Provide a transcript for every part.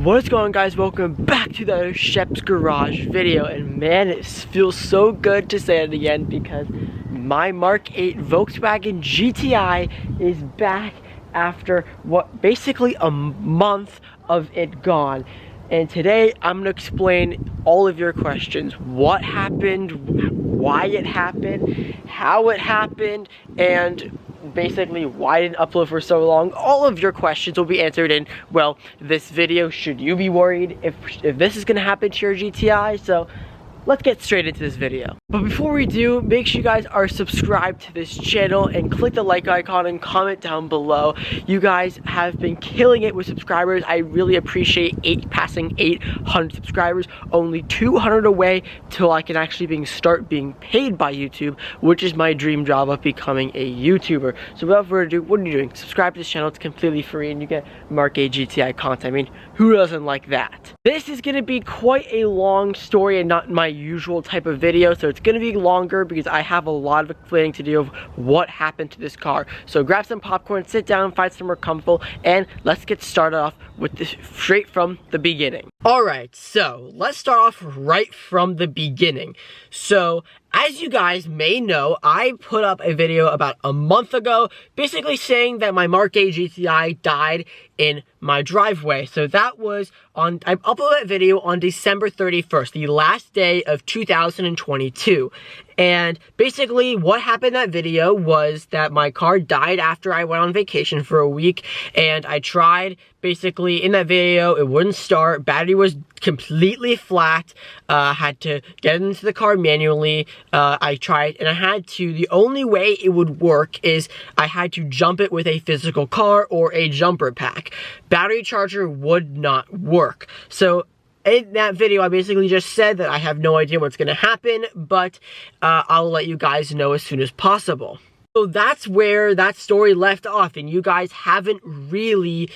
What is going on, guys? Welcome back to the Shep's Garage video, and man, it feels so good to say it again because my Mark 8 Volkswagen GTI is back after what basically a month of it gone. And today I'm gonna explain all of your questions. What happened, why it happened, how it happened, and basically why I didn't upload for so long. All of your questions will be answered in, well, this video. Should you be worried if this is gonna happen to your GTI? So let's get straight into this video. But before we do, make sure you guys are subscribed to this channel and click the like icon and comment down below. You guys have been killing it with subscribers. I really appreciate passing 800 subscribers. Only 200 away till I can actually start being paid by YouTube, which is my dream job of becoming a YouTuber. So without further ado, what are you doing? Subscribe to this channel. It's completely free and you get Mark 8 GTI content. I mean, who doesn't like that? This is gonna be quite a long story and not my usual type of video, so it's gonna be longer because I have a lot of explaining to do of what happened to this car. So grab some popcorn, sit down, find somewhere comfortable, and let's get started off with this straight from the beginning. Alright, so let's start off right from the beginning. So as you guys may know, I put up a video about a month ago basically saying that my Mark 8 GTI died in my driveway. So that was I uploaded that video on December 31st, the last day of 2022. And basically what happened in that video was that my car died after I went on vacation for a week, and I tried, basically in that video it wouldn't start, battery was completely flat, had to get into the car manually. I tried and I had to, the only way it would work is I had to jump it with a physical car or a jumper pack. Battery charger would not work. So in that video, I basically just said that I have no idea what's going to happen, but I'll let you guys know as soon as possible. So that's where that story left off, and you guys haven't really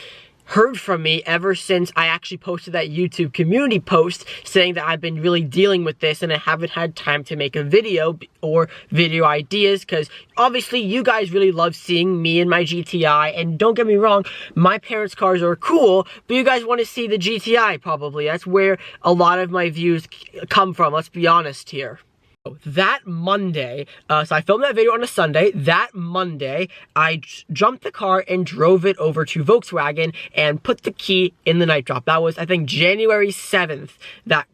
heard from me ever since I actually posted that YouTube community post saying that I've been really dealing with this and I haven't had time to make a video or video ideas, because obviously you guys really love seeing me and my GTI, and don't get me wrong, my parents' cars are cool, but you guys want to see the GTI probably. That's where a lot of my views come from, let's be honest here. That Monday, so I filmed that video on a Sunday. That Monday, I jumped the car and drove it over to Volkswagen and put the key in the night drop. That was, I think, January 7th, that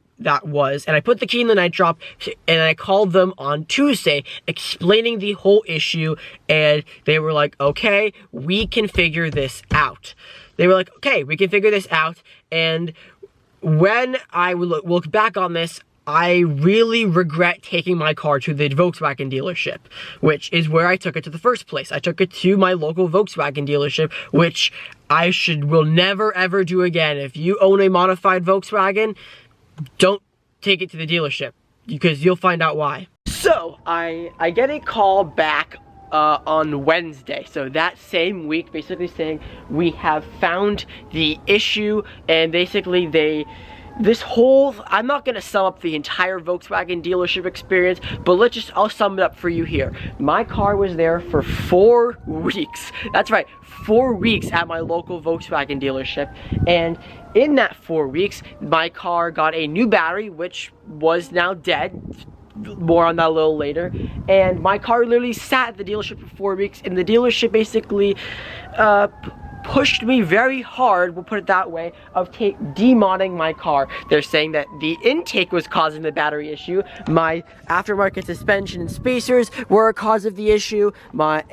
was, and I put the key in the night drop, and I called them on Tuesday explaining the whole issue, and they were like, okay, we can figure this out. They were like, okay, we can figure this out, and when I look back on this, I really regret taking my car to the Volkswagen dealership, which is where I took it to the first place. I took it to my local Volkswagen dealership, which I will never ever do again. If you own a modified Volkswagen, don't take it to the dealership, because you'll find out why. So I get a call back on Wednesday, so that same week, basically saying we have found the issue, and basically I'm not gonna sum up the entire Volkswagen dealership experience, but I'll sum it up for you here. My car was there for 4 weeks. That's right, 4 weeks at my local Volkswagen dealership, and in that 4 weeks, my car got a new battery, which was now dead. More on that a little later. And my car literally sat at the dealership for 4 weeks, and the dealership basically pushed me very hard, we'll put it that way, of demodding my car. They're saying that the intake was causing the battery issue, my aftermarket suspension and spacers were a cause of the issue, my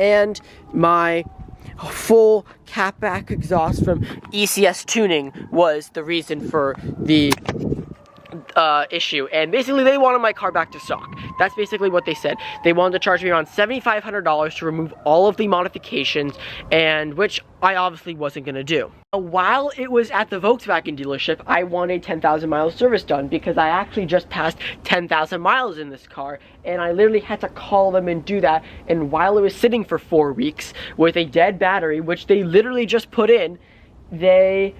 full catback exhaust from ECS tuning was the reason for the issue, and basically they wanted my car back to stock. That's basically what they said. They wanted to charge me around $7,500 to remove all of the modifications, and which I obviously wasn't gonna do. While it was at the Volkswagen dealership, I wanted 10,000 miles service done because I actually just passed 10,000 miles in this car, and I literally had to call them and do that. And while it was sitting for 4 weeks with a dead battery, which they literally just put in, they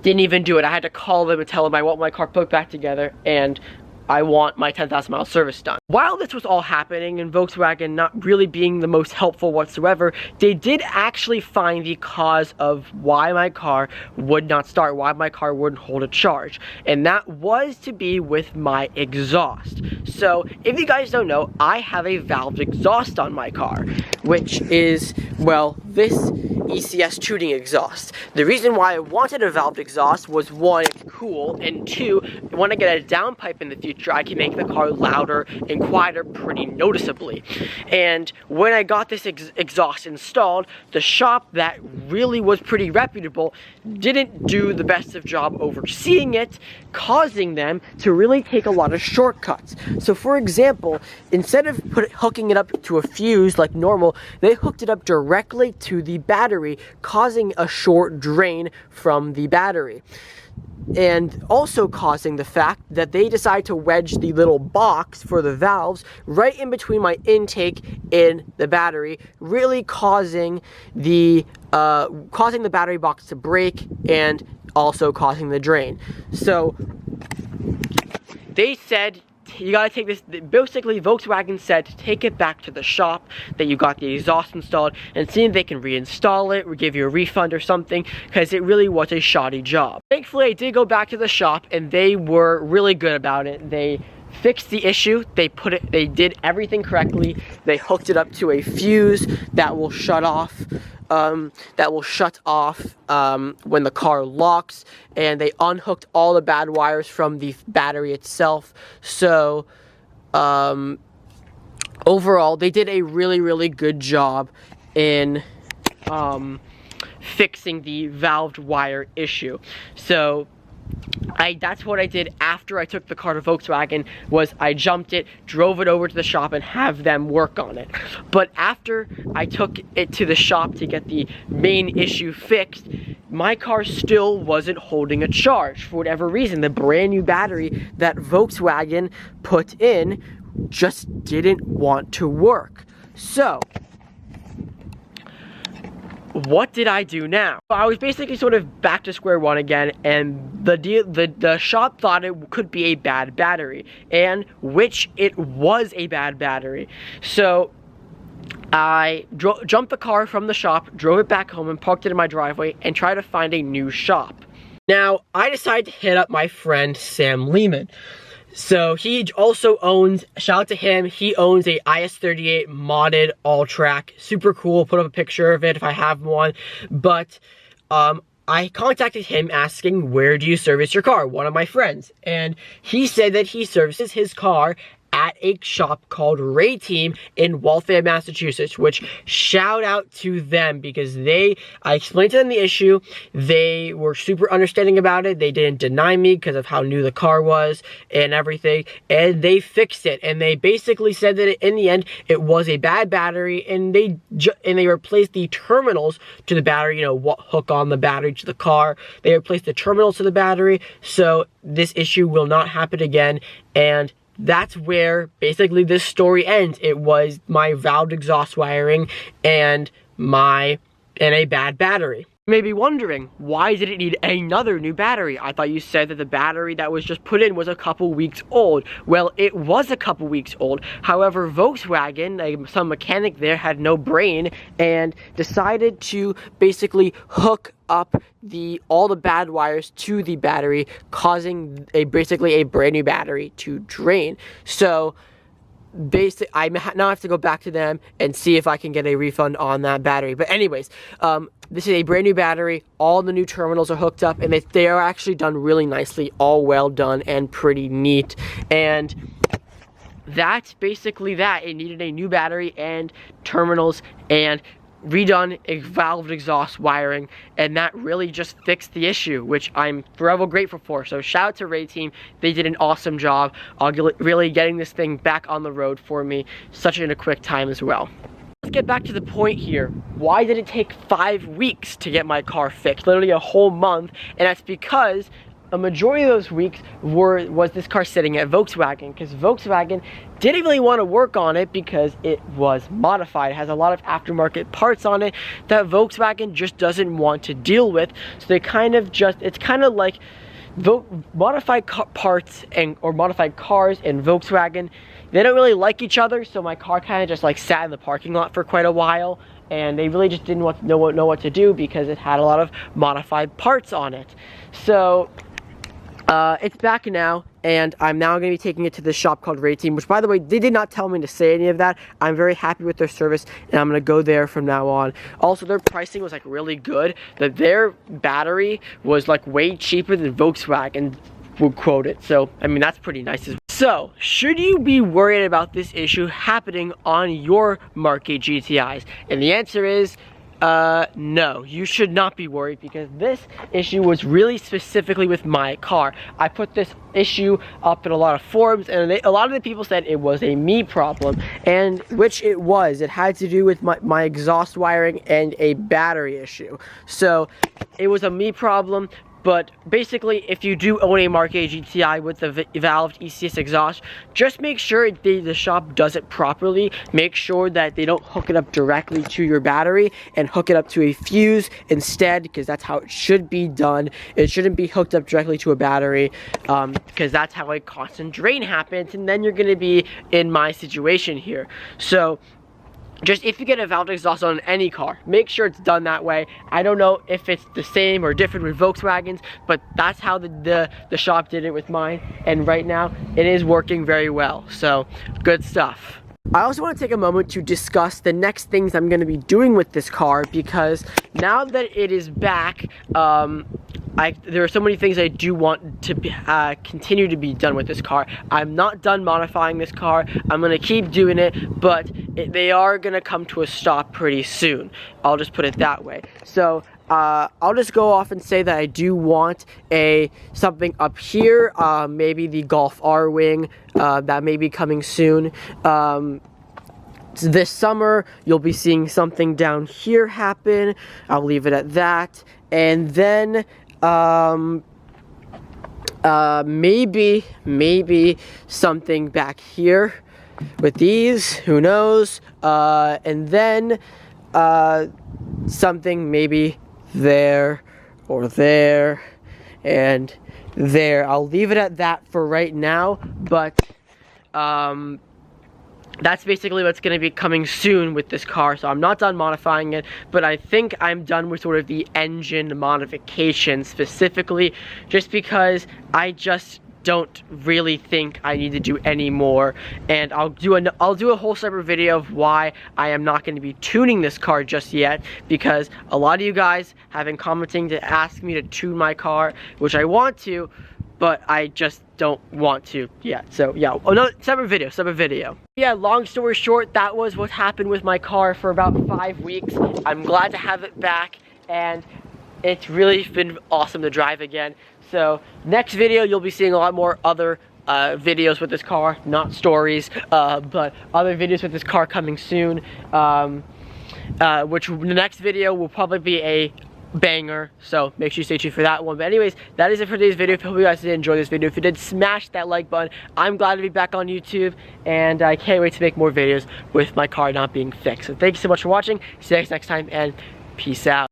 didn't even do it. I had to call them and tell them I want my car put back together, and I want my 10,000 mile service done. While this was all happening and Volkswagen not really being the most helpful whatsoever, they did actually find the cause of why my car would not start, why my car wouldn't hold a charge. And that was to be with my exhaust. So if you guys don't know, I have a valved exhaust on my car, which is, well, this ECS tuning exhaust. The reason why I wanted a valved exhaust was, one, it's cool, and two, when I get a downpipe in the future, I can make the car louder and quieter pretty noticeably. And when I got this exhaust installed, the shop that really was pretty reputable didn't do the best of job overseeing it, causing them to really take a lot of shortcuts. So for example, instead of hooking it up to a fuse like normal, they hooked it up directly to the battery, causing a short drain from the battery. And also causing the fact that they decide to wedge the little box for the valves right in between my intake and the battery, really causing the battery box to break and also causing the drain. So they said, you gotta take this, basically Volkswagen said to take it back to the shop that you got the exhaust installed and see if they can reinstall it or give you a refund or something, because it really was a shoddy job. Thankfully I did go back to the shop and they were really good about it. They fixed the issue, they did everything correctly. They hooked it up to a fuse that will shut off when the car locks, and they unhooked all the bad wires from the battery itself. So overall they did a really good job in fixing the valved wire issue. So that's what I did after I took the car to Volkswagen, was I jumped it, drove it over to the shop and have them work on it. But after I took it to the shop to get the main issue fixed, my car still wasn't holding a charge for whatever reason. The brand new battery that Volkswagen put in just didn't want to work. So what did I do now? I was basically sort of back to square one again, and the shop thought it could be a bad battery, and which it was a bad battery. So I jumped the car from the shop, drove it back home, and parked it in my driveway and tried to find a new shop. Now, I decided to hit up my friend Sam Lehman. So he also owns, shout out to him, he owns a IS-38 modded all-track. Super cool, put up a picture of it if I have one. But I contacted him asking, where do you service your car? One of my friends. And he said that he services his car at a shop called Ray Team in Waltham, Massachusetts, which shout out to them, because I explained to them the issue. They were super understanding about it. They didn't deny me because of how new the car was and everything, and they fixed it. And they basically said that in the end it was a bad battery, and they replaced the terminals to the battery, you know, hook on the battery to the car. They replaced the terminals to the battery, so this issue will not happen again. And that's where basically this story ends. It was my valved exhaust wiring and a bad battery. You may be wondering, why did it need another new battery? I thought you said that the battery that was just put in was a couple weeks old. Well, it was a couple weeks old. However, Volkswagen, some mechanic there had no brain and decided to basically hook up all the bad wires to the battery, causing basically a brand new battery to drain. So I now have to go back to them and see if I can get a refund on that battery. But anyways, this is a brand new battery. All the new terminals are hooked up, and they are actually done really nicely, all well done and pretty neat. And that's basically that. It needed a new battery and terminals and redone a valved exhaust wiring, and that really just fixed the issue, which I'm forever grateful for. So shout out to Ray Team. They did an awesome job really getting this thing back on the road for me in a quick time as well. Let's get back to the point here. Why did it take 5 weeks to get my car fixed? Literally a whole month. And that's because a majority of those weeks was this car sitting at Volkswagen, because Volkswagen didn't really want to work on it because it was modified. It has a lot of aftermarket parts on it that Volkswagen just doesn't want to deal with. So they it's kind of like modified parts or modified cars and Volkswagen, they don't really like each other, so my car kind of just like sat in the parking lot for quite a while, and they really just didn't know what to do because it had a lot of modified parts on it. So it's back now, and I'm now going to be taking it to this shop called Team, which, by the way, they did not tell me to say any of that. I'm very happy with their service, and I'm going to go there from now on. Also, their pricing was like really good. Their battery was like way cheaper than Volkswagen would quote it. So, I mean, that's pretty nice as well. So, should you be worried about this issue happening on your Mark 8 GTIs? And the answer is, no, you should not be worried, because this issue was really specifically with my car. I put this issue up in a lot of forums, and a lot of the people said it was a me problem, and which it was. It had to do with my exhaust wiring and a battery issue. So it was a me problem. But basically, if you do own a Mark 8 GTI with the valved ECS exhaust, just make sure the shop does it properly. Make sure that they don't hook it up directly to your battery and hook it up to a fuse instead, because that's how it should be done. It shouldn't be hooked up directly to a battery, because that's how a constant drain happens, and then you're going to be in my situation here. So just if you get a valved exhaust on any car, make sure it's done that way. I don't know if it's the same or different with Volkswagens, but that's how the shop did it with mine. And right now, it is working very well. So, good stuff. I also want to take a moment to discuss the next things I'm going to be doing with this car, because now that it is back, there are so many things I do want to continue to be done with this car. I'm not done modifying this car. I'm going to keep doing it, but they are going to come to a stop pretty soon. I'll just put it that way. So I'll just go off and say that I do want something up here, maybe the Golf R-Wing, that may be coming soon. This summer, you'll be seeing something down here happen. I'll leave it at that. And then maybe something back here with these, who knows, and then something maybe there or there and there. I'll leave it at that for right now, but that's basically what's going to be coming soon with this car. So I'm not done modifying it, but I think I'm done with sort of the engine modification specifically, just because I just don't really think I need to do any more. And I'll do a whole separate video of why I am not going to be tuning this car just yet, because a lot of you guys have been commenting to ask me to tune my car, which I want to, but I just don't want to yet. So yeah, separate video. Yeah, long story short, that was what happened with my car for about 5 weeks. I'm glad to have it back, and it's really been awesome to drive again. So next video, you'll be seeing a lot more other videos with this car, not stories, but other videos with this car coming soon. Which the next video will probably be a banger, so make sure you stay tuned for that one. But anyways, that is it for today's video. I hope you guys did enjoy this video. If you did, smash that like button. I'm glad to be back on YouTube, and I can't wait to make more videos with my car not being fixed. So thank you so much for watching. See you guys next time, and peace out.